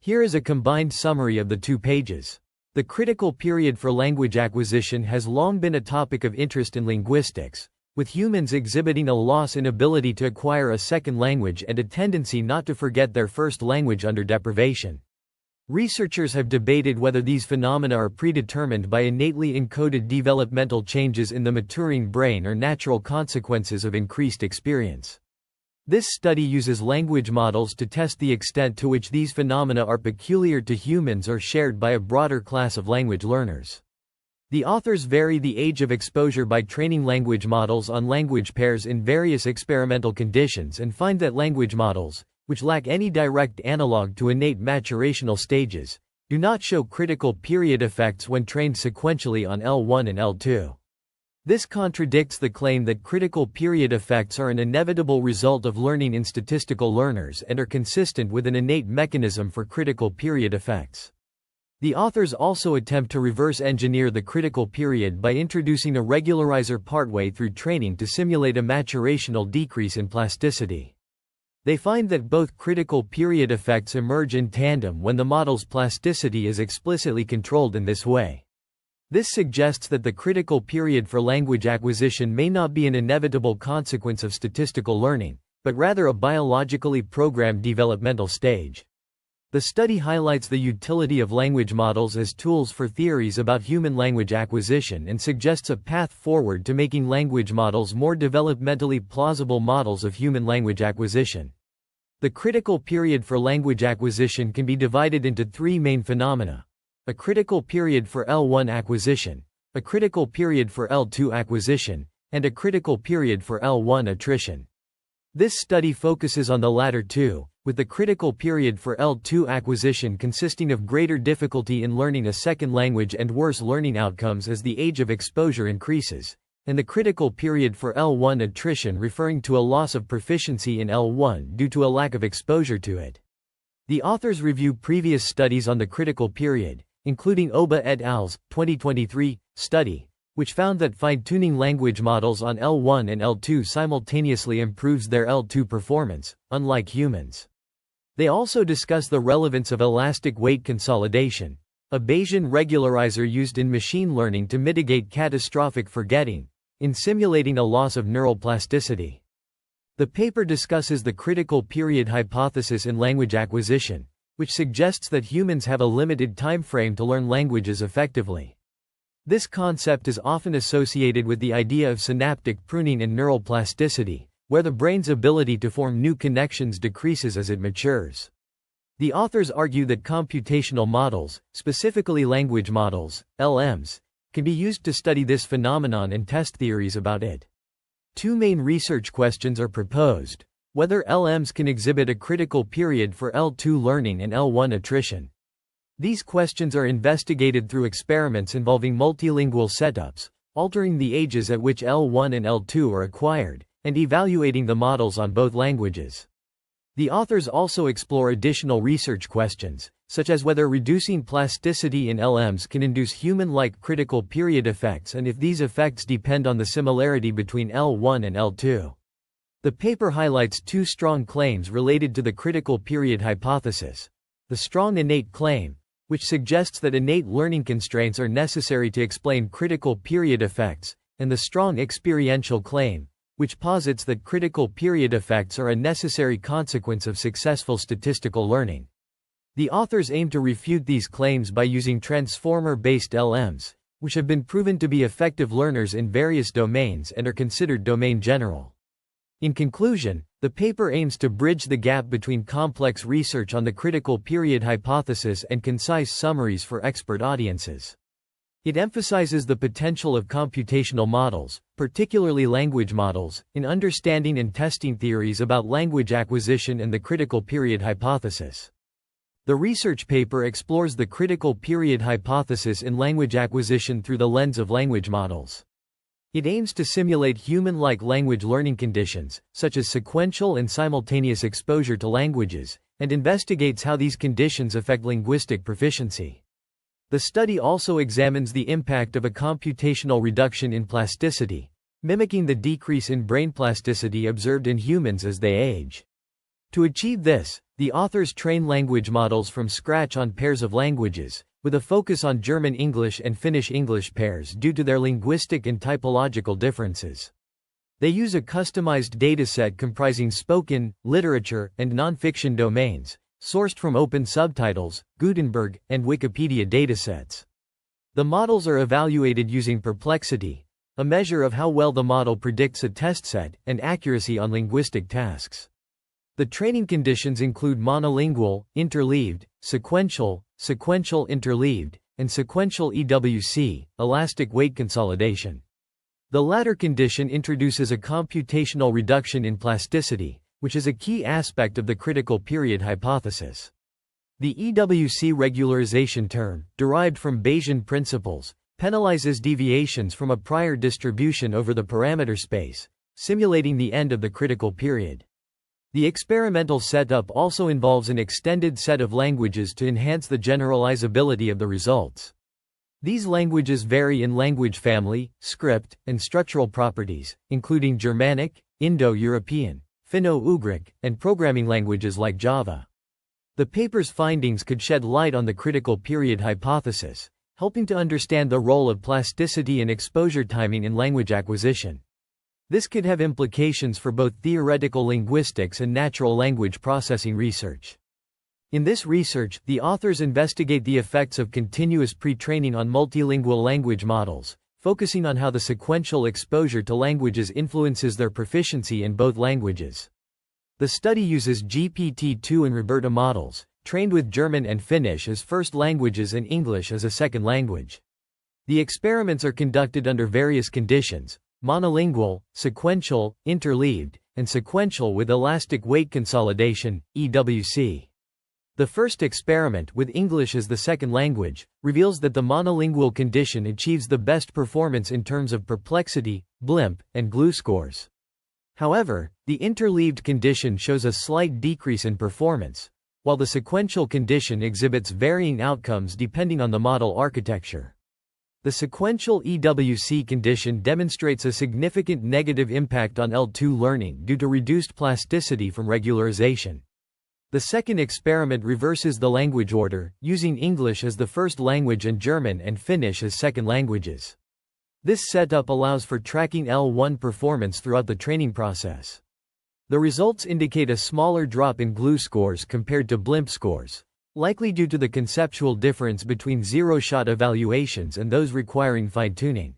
Here is a combined summary of the 2 pages. The critical period for language acquisition has long been a topic of interest in linguistics, with humans exhibiting a loss in ability to acquire a second language and a tendency not to forget their first language under deprivation. Researchers have debated whether these phenomena are predetermined by innately encoded developmental changes in the maturing brain or natural consequences of increased experience. This study uses language models to test the extent to which these phenomena are peculiar to humans or shared by a broader class of language learners. The authors vary the age of exposure by training language models on language pairs in various experimental conditions and find that language models, which lack any direct analog to innate maturational stages, do not show critical period effects when trained sequentially on L1 and L2. This contradicts the claim that critical period effects are an inevitable result of learning in statistical learners and are consistent with an innate mechanism for critical period effects. The authors also attempt to reverse engineer the critical period by introducing a regularizer partway through training to simulate a maturational decrease in plasticity. They find that both critical period effects emerge in tandem when the model's plasticity is explicitly controlled in this way. This suggests that the critical period for language acquisition may not be an inevitable consequence of statistical learning, but rather a biologically programmed developmental stage. The study highlights the utility of language models as tools for theories about human language acquisition and suggests a path forward to making language models more developmentally plausible models of human language acquisition. The critical period for language acquisition can be divided into 3 main phenomena: a critical period for L1 acquisition, a critical period for L2 acquisition, and a critical period for L1 attrition. This study focuses on the latter 2, with the critical period for L2 acquisition consisting of greater difficulty in learning a second language and worse learning outcomes as the age of exposure increases, and the critical period for L1 attrition referring to a loss of proficiency in L1 due to a lack of exposure to it. The authors review previous studies on the critical period, including Oba et al.'s 2023 study, which found that fine-tuning language models on L1 and L2 simultaneously improves their L2 performance, unlike humans. They also discuss the relevance of elastic weight consolidation, a Bayesian regularizer used in machine learning to mitigate catastrophic forgetting, in simulating a loss of neural plasticity. The paper discusses the critical period hypothesis in language acquisition, which suggests that humans have a limited time frame to learn languages effectively. This concept is often associated with the idea of synaptic pruning and neural plasticity, where the brain's ability to form new connections decreases as it matures. The authors argue that computational models, specifically language models, LMs, can be used to study this phenomenon and test theories about it. 2 main research questions are proposed: whether LMs can exhibit a critical period for L2 learning and L1 attrition. These questions are investigated through experiments involving multilingual setups, altering the ages at which L1 and L2 are acquired, and evaluating the models on both languages. The authors also explore additional research questions, such as whether reducing plasticity in LMs can induce human-like critical period effects and if these effects depend on the similarity between L1 and L2. The paper highlights 2 strong claims related to the critical period hypothesis: the strong innate claim, which suggests that innate learning constraints are necessary to explain critical period effects, and the strong experiential claim, which posits that critical period effects are a necessary consequence of successful statistical learning. The authors aim to refute these claims by using transformer-based LMs, which have been proven to be effective learners in various domains and are considered domain general. In conclusion, the paper aims to bridge the gap between complex research on the critical period hypothesis and concise summaries for expert audiences. It emphasizes the potential of computational models, particularly language models, in understanding and testing theories about language acquisition and the critical period hypothesis. The research paper explores the critical period hypothesis in language acquisition through the lens of language models. It aims to simulate human-like language learning conditions, such as sequential and simultaneous exposure to languages, and investigates how these conditions affect linguistic proficiency. The study also examines the impact of a computational reduction in plasticity, mimicking the decrease in brain plasticity observed in humans as they age. To achieve this, the authors train language models from scratch on pairs of languages, with a focus on German English and Finnish English pairs due to their linguistic and typological differences. They use a customized dataset comprising spoken, literature, and non-fiction domains, sourced from Open Subtitles, Gutenberg, and Wikipedia datasets. The models are evaluated using perplexity, a measure of how well the model predicts a test set, and accuracy on linguistic tasks. The training conditions include monolingual, interleaved, sequential, sequential interleaved, and sequential EWC, elastic weight consolidation. The latter condition introduces a computational reduction in plasticity, which is a key aspect of the critical period hypothesis. The EWC regularization term, derived from Bayesian principles, penalizes deviations from a prior distribution over the parameter space, simulating the end of the critical period. The experimental setup also involves an extended set of languages to enhance the generalizability of the results. These languages vary in language family, script, and structural properties, including Germanic, Indo-European, Finno-Ugric, and programming languages like Java. The paper's findings could shed light on the critical period hypothesis, helping to understand the role of plasticity and exposure timing in language acquisition. This could have implications for both theoretical linguistics and natural language processing research. In this research, the authors investigate the effects of continuous pre-training on multilingual language models, focusing on how the sequential exposure to languages influences their proficiency in both languages. The study uses GPT-2 and Roberta models, trained with German and Finnish as first languages and English as a second language. The experiments are conducted under various conditions: monolingual, sequential, interleaved, and sequential with elastic weight consolidation, EWC. The first experiment, with English as the second language, reveals that the monolingual condition achieves the best performance in terms of perplexity, BLIMP, and glue scores. However, the interleaved condition shows a slight decrease in performance, while the sequential condition exhibits varying outcomes depending on the model architecture. The sequential EWC condition demonstrates a significant negative impact on L2 learning due to reduced plasticity from regularization. The second experiment reverses the language order, using English as the first language and German and Finnish as second languages. This setup allows for tracking L1 performance throughout the training process. The results indicate a smaller drop in glue scores compared to BLIMP scores, likely due to the conceptual difference between zero-shot evaluations and those requiring fine-tuning.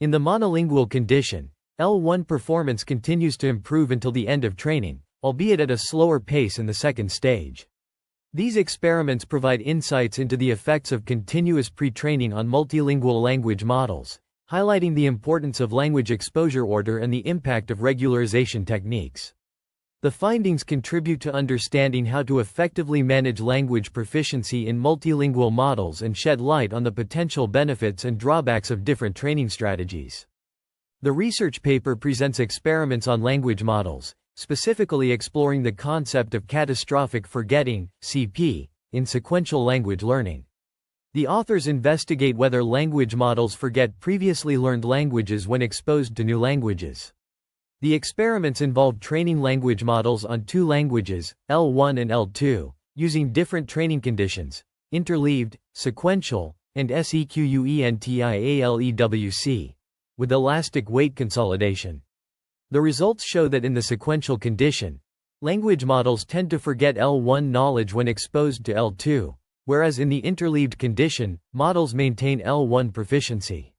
In the monolingual condition, L1 performance continues to improve until the end of training, albeit at a slower pace in the second stage. These experiments provide insights into the effects of continuous pre-training on multilingual language models, highlighting the importance of language exposure order and the impact of regularization techniques. The findings contribute to understanding how to effectively manage language proficiency in multilingual models and shed light on the potential benefits and drawbacks of different training strategies. The research paper presents experiments on language models, specifically exploring the concept of catastrophic forgetting, CP, in sequential language learning. The authors investigate whether language models forget previously learned languages when exposed to new languages. The experiments involve training language models on two languages, L1 and L2, using different training conditions: interleaved, sequential, and sequentialewc, with elastic weight consolidation. The results show that in the sequential condition, language models tend to forget L1 knowledge when exposed to L2, whereas in the interleaved condition, models maintain L1 proficiency.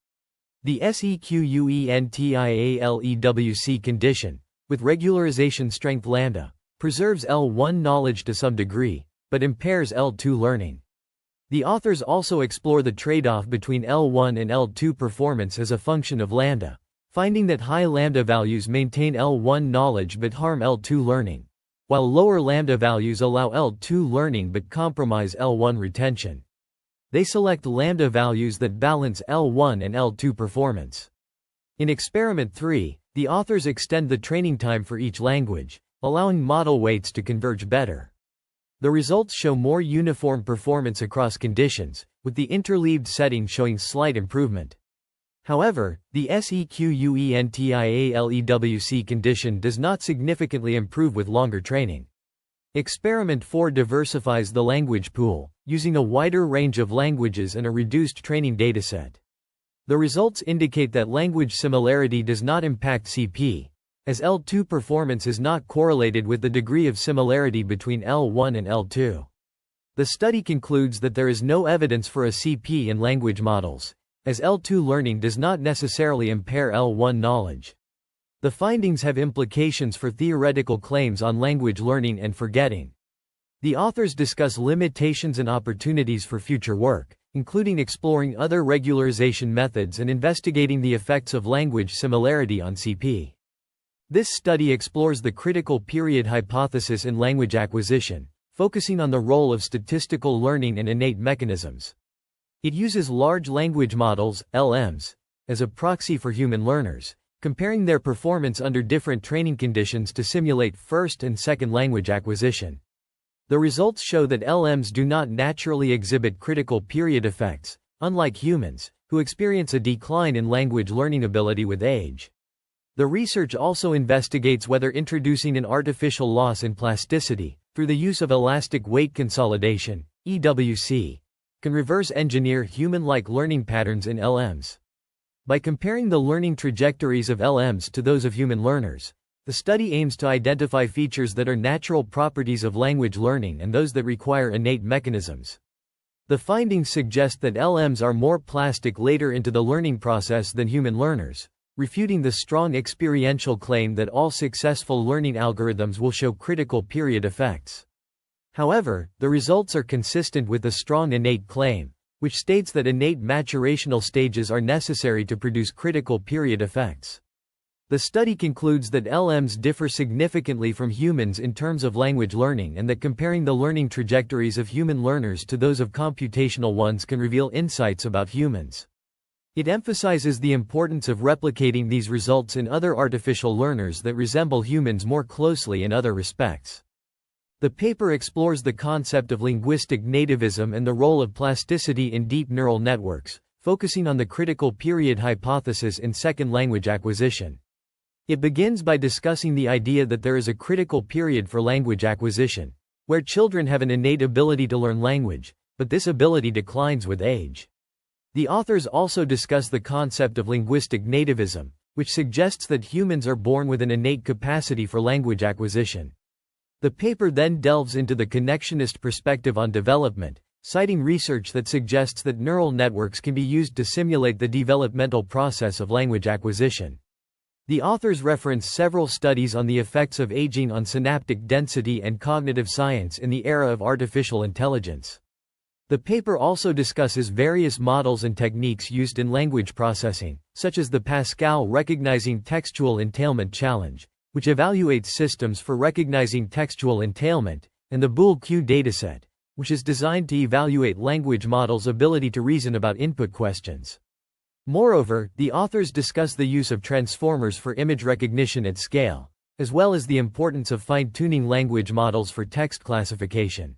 The sequentialewc condition, with regularization strength lambda, preserves L1 knowledge to some degree, but impairs L2 learning. The authors also explore the trade-off between L1 and L2 performance as a function of lambda, finding that high lambda values maintain L1 knowledge but harm L2 learning, while lower lambda values allow L2 learning but compromise L1 retention. They select lambda values that balance L1 and L2 performance. In Experiment 3, the authors extend the training time for each language, allowing model weights to converge better. The results show more uniform performance across conditions, with the interleaved setting showing slight improvement. However, the sequentialewc condition does not significantly improve with longer training. Experiment 4 diversifies the language pool, using a wider range of languages and a reduced training dataset. The results indicate that language similarity does not impact CP, as L2 performance is not correlated with the degree of similarity between L1 and L2. The study concludes that there is no evidence for a CP in language models, as L2 learning does not necessarily impair L1 knowledge. The findings have implications for theoretical claims on language learning and forgetting. The authors discuss limitations and opportunities for future work, including exploring other regularization methods and investigating the effects of language similarity on CP. This study explores the critical period hypothesis in language acquisition, focusing on the role of statistical learning and innate mechanisms. It uses large language models, LMs, as a proxy for human learners, comparing their performance under different training conditions to simulate first and second language acquisition. The results show that LMs do not naturally exhibit critical period effects, unlike humans, who experience a decline in language learning ability with age. The research also investigates whether introducing an artificial loss in plasticity, through the use of elastic weight consolidation, EWC, can reverse engineer human-like learning patterns in LMs. By comparing the learning trajectories of LMs to those of human learners, the study aims to identify features that are natural properties of language learning and those that require innate mechanisms. The findings suggest that LMs are more plastic later into the learning process than human learners, refuting the strong experiential claim that all successful learning algorithms will show critical period effects. However, the results are consistent with the strong innate claim, which states that innate maturational stages are necessary to produce critical period effects. The study concludes that LMs differ significantly from humans in terms of language learning and that comparing the learning trajectories of human learners to those of computational ones can reveal insights about humans. It emphasizes the importance of replicating these results in other artificial learners that resemble humans more closely in other respects. The paper explores the concept of linguistic nativism and the role of plasticity in deep neural networks, focusing on the critical period hypothesis in second language acquisition. It begins by discussing the idea that there is a critical period for language acquisition, where children have an innate ability to learn language, but this ability declines with age. The authors also discuss the concept of linguistic nativism, which suggests that humans are born with an innate capacity for language acquisition. The paper then delves into the connectionist perspective on development, citing research that suggests that neural networks can be used to simulate the developmental process of language acquisition. The authors reference several studies on the effects of aging on synaptic density and cognitive science in the era of artificial intelligence. The paper also discusses various models and techniques used in language processing, such as the Pascal Recognizing Textual Entailment Challenge, which evaluates systems for recognizing textual entailment, and the Boole-Q dataset, which is designed to evaluate language models' ability to reason about input questions. Moreover, the authors discuss the use of transformers for image recognition at scale, as well as the importance of fine-tuning language models for text classification.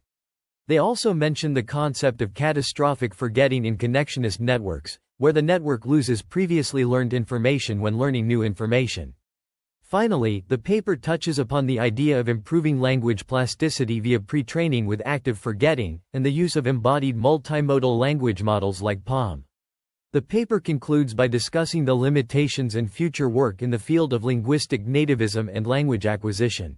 They also mention the concept of catastrophic forgetting in connectionist networks, where the network loses previously learned information when learning new information. Finally, the paper touches upon the idea of improving language plasticity via pre-training with active forgetting, and the use of embodied multimodal language models like PaLM. The paper concludes by discussing the limitations and future work in the field of linguistic nativism and language acquisition.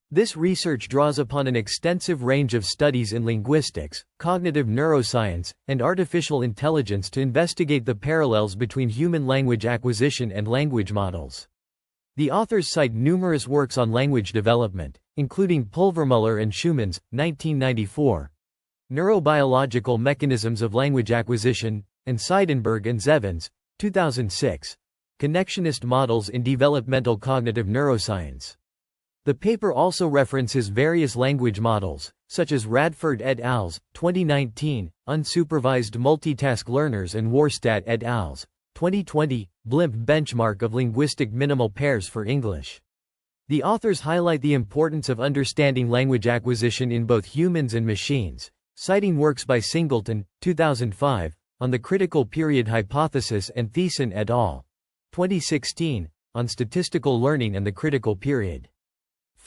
This research draws upon an extensive range of studies in linguistics, cognitive neuroscience, and artificial intelligence to investigate the parallels between human language acquisition and language models. The authors cite numerous works on language development, including Pulvermuller and Schumann's, 1994, Neurobiological Mechanisms of Language Acquisition, and Seidenberg and Zevens, 2006, Connectionist Models in Developmental Cognitive Neuroscience. The paper also references various language models, such as Radford et al.'s, 2019, Unsupervised Multitask Learners and Warstadt et al.'s, 2020, Blimp Benchmark of Linguistic Minimal Pairs for English. The authors highlight the importance of understanding language acquisition in both humans and machines, citing works by Singleton, 2005, on the critical period hypothesis and Thiessen et al., 2016, on statistical learning and the critical period.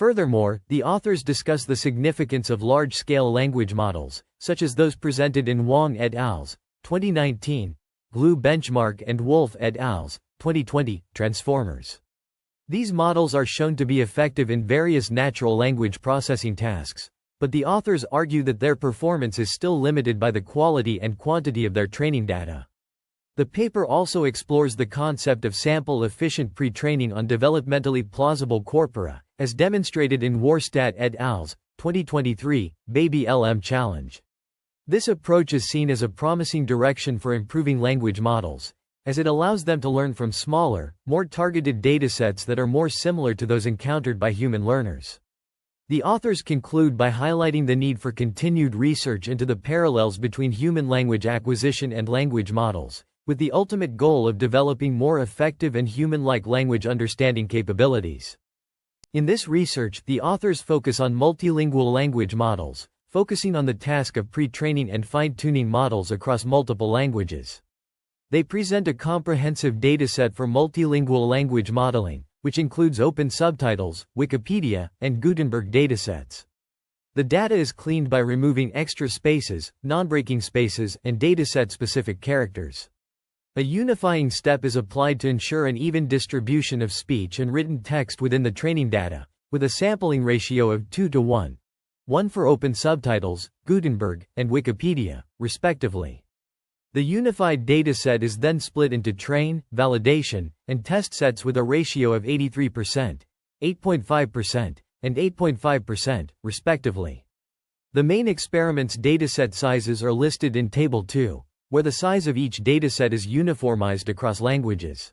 Furthermore, the authors discuss the significance of large-scale language models, such as those presented in Wang et al.'s 2019 Glue benchmark and Wolf et al.'s 2020 Transformers. These models are shown to be effective in various natural language processing tasks, but the authors argue that their performance is still limited by the quality and quantity of their training data. The paper also explores the concept of sample-efficient pre-training on developmentally plausible corpora, as demonstrated in Warstadt et al.'s 2023 Baby LM Challenge. This approach is seen as a promising direction for improving language models, as it allows them to learn from smaller, more targeted datasets that are more similar to those encountered by human learners. The authors conclude by highlighting the need for continued research into the parallels between human language acquisition and language models, with the ultimate goal of developing more effective and human-like language understanding capabilities. In this research, the authors focus on multilingual language models, focusing on the task of pre-training and fine-tuning models across multiple languages. They present a comprehensive dataset for multilingual language modeling, which includes open subtitles, Wikipedia, and Gutenberg datasets. The data is cleaned by removing extra spaces, non-breaking spaces, and dataset-specific characters. A unifying step is applied to ensure an even distribution of speech and written text within the training data, with a sampling ratio of 2:1, 1 for open subtitles, Gutenberg, and Wikipedia, respectively. The unified dataset is then split into train, validation, and test sets with a ratio of 83%, 8.5%, and 8.5%, respectively. The main experiment's dataset sizes are listed in Table 2, where the size of each dataset is uniformized across languages.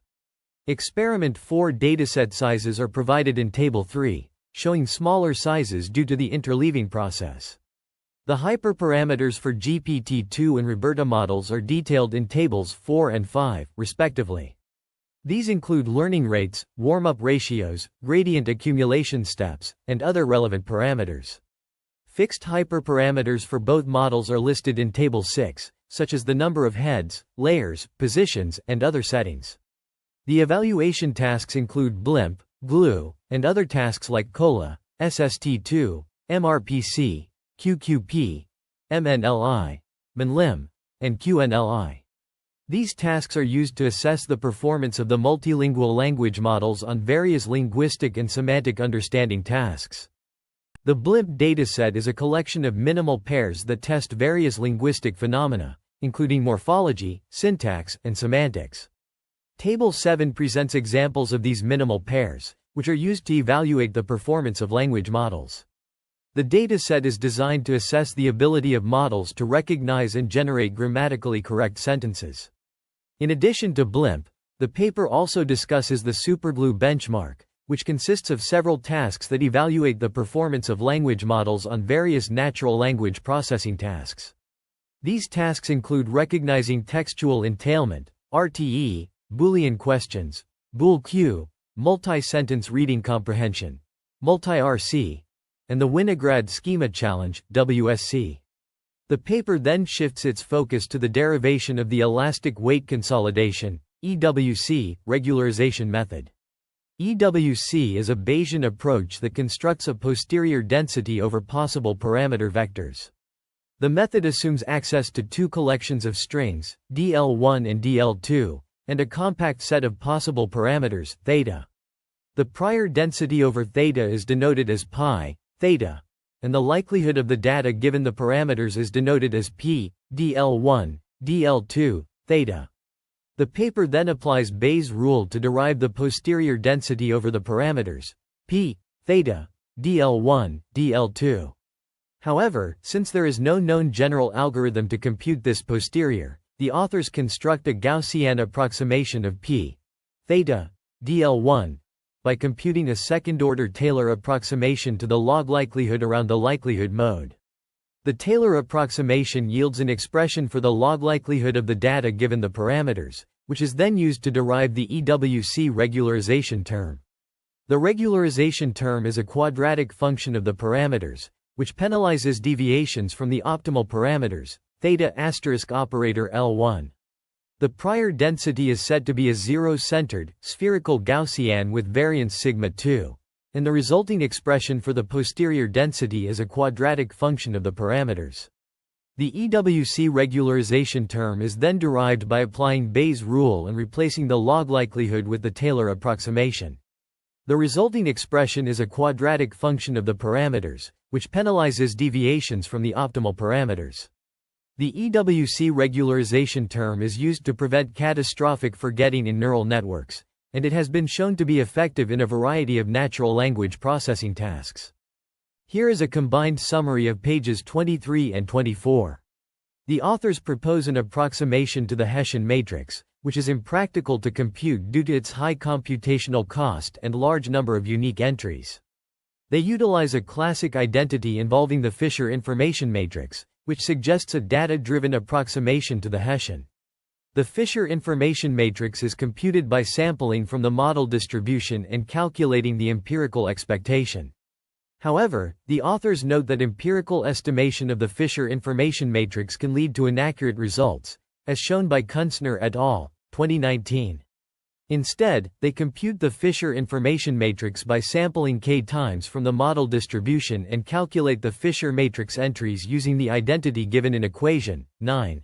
Experiment 4 dataset sizes are provided in Table 3, showing smaller sizes due to the interleaving process. The hyperparameters for GPT-2 and Roberta models are detailed in Tables 4 and 5, respectively. These include learning rates, warm-up ratios, gradient accumulation steps, and other relevant parameters. Fixed hyperparameters for both models are listed in Table 6, such as the number of heads, layers, positions, and other settings. The evaluation tasks include BLIMP, GLUE, and other tasks like COLA, SST2, MRPC, QQP, MNLI, MNLIM, and QNLI. These tasks are used to assess the performance of the multilingual language models on various linguistic and semantic understanding tasks. The BLIMP dataset is a collection of minimal pairs that test various linguistic phenomena, including morphology, syntax, and semantics. Table 7 presents examples of these minimal pairs, which are used to evaluate the performance of language models. The dataset is designed to assess the ability of models to recognize and generate grammatically correct sentences. In addition to BLIMP, the paper also discusses the SuperGLUE benchmark, which consists of several tasks that evaluate the performance of language models on various natural language processing tasks. These tasks include recognizing textual entailment, RTE, Boolean questions, BoolQ, multi-sentence reading comprehension, multi-RC, and the Winograd Schema Challenge, WSC. The paper then shifts its focus to the derivation of the elastic weight consolidation, EWC, regularization method. EWC is a Bayesian approach that constructs a posterior density over possible parameter vectors. The method assumes access to two collections of strings, DL1 and DL2, and a compact set of possible parameters, theta. The prior density over theta is denoted as pi, theta, and the likelihood of the data given the parameters is denoted as p, DL1, DL2, theta. The paper then applies Bayes' rule to derive the posterior density over the parameters, p, theta, DL1, DL2. However, since there is no known general algorithm to compute this posterior, the authors construct a Gaussian approximation of p, theta, DL1, by computing a second-order Taylor approximation to the log likelihood around the likelihood mode. The Taylor approximation yields an expression for the log likelihood of the data given the parameters, which is then used to derive the EWC regularization term. The regularization term is a quadratic function of the parameters, which penalizes deviations from the optimal parameters, theta asterisk operator L1. The prior density is said to be a zero-centered, spherical Gaussian with variance sigma 2, and the resulting expression for the posterior density is a quadratic function of the parameters. The EWC regularization term is then derived by applying Bayes' rule and replacing the log likelihood with the Taylor approximation. The resulting expression is a quadratic function of the parameters, which penalizes deviations from the optimal parameters. The EWC regularization term is used to prevent catastrophic forgetting in neural networks, and it has been shown to be effective in a variety of natural language processing tasks. Here is a combined summary of pages 23 and 24. The authors propose an approximation to the Hessian matrix, which is impractical to compute due to its high computational cost and large number of unique entries. They utilize a classic identity involving the Fisher information matrix, which suggests a data-driven approximation to the Hessian. The Fisher information matrix is computed by sampling from the model distribution and calculating the empirical expectation. However, the authors note that empirical estimation of the Fisher information matrix can lead to inaccurate results, as shown by Kunstner et al., 2019. Instead, they compute the Fisher information matrix by sampling k times from the model distribution and calculate the Fisher matrix entries using the identity given in equation 9.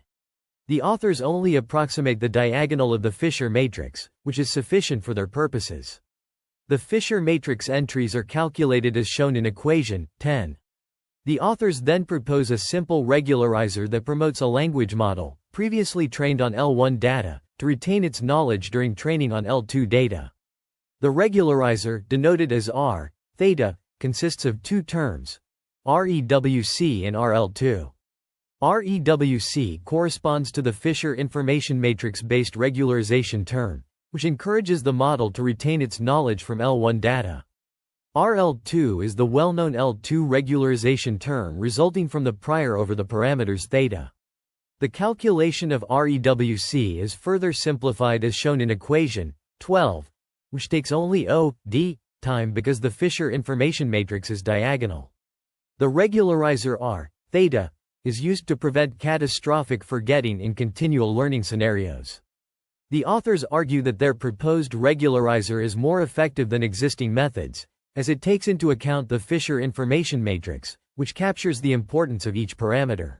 The authors only approximate the diagonal of the Fisher matrix, which is sufficient for their purposes. The Fisher matrix entries are calculated as shown in equation 10. The authors then propose a simple regularizer that promotes a language model, previously trained on L1 data, to retain its knowledge during training on L2 data. The regularizer, denoted as R, theta, consists of two terms, REWC and RL2. REWC corresponds to the Fisher information matrix-based regularization term, which encourages the model to retain its knowledge from L1 data. RL2 is the well-known L2 regularization term resulting from the prior over the parameters theta. The calculation of REWC is further simplified as shown in equation 12, which takes only O(d) time because the Fisher information matrix is diagonal. The regularizer R, theta, is used to prevent catastrophic forgetting in continual learning scenarios. The authors argue that their proposed regularizer is more effective than existing methods, as it takes into account the Fisher information matrix, which captures the importance of each parameter.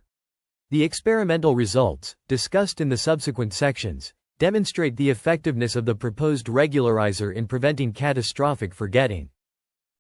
The experimental results, discussed in the subsequent sections, demonstrate the effectiveness of the proposed regularizer in preventing catastrophic forgetting.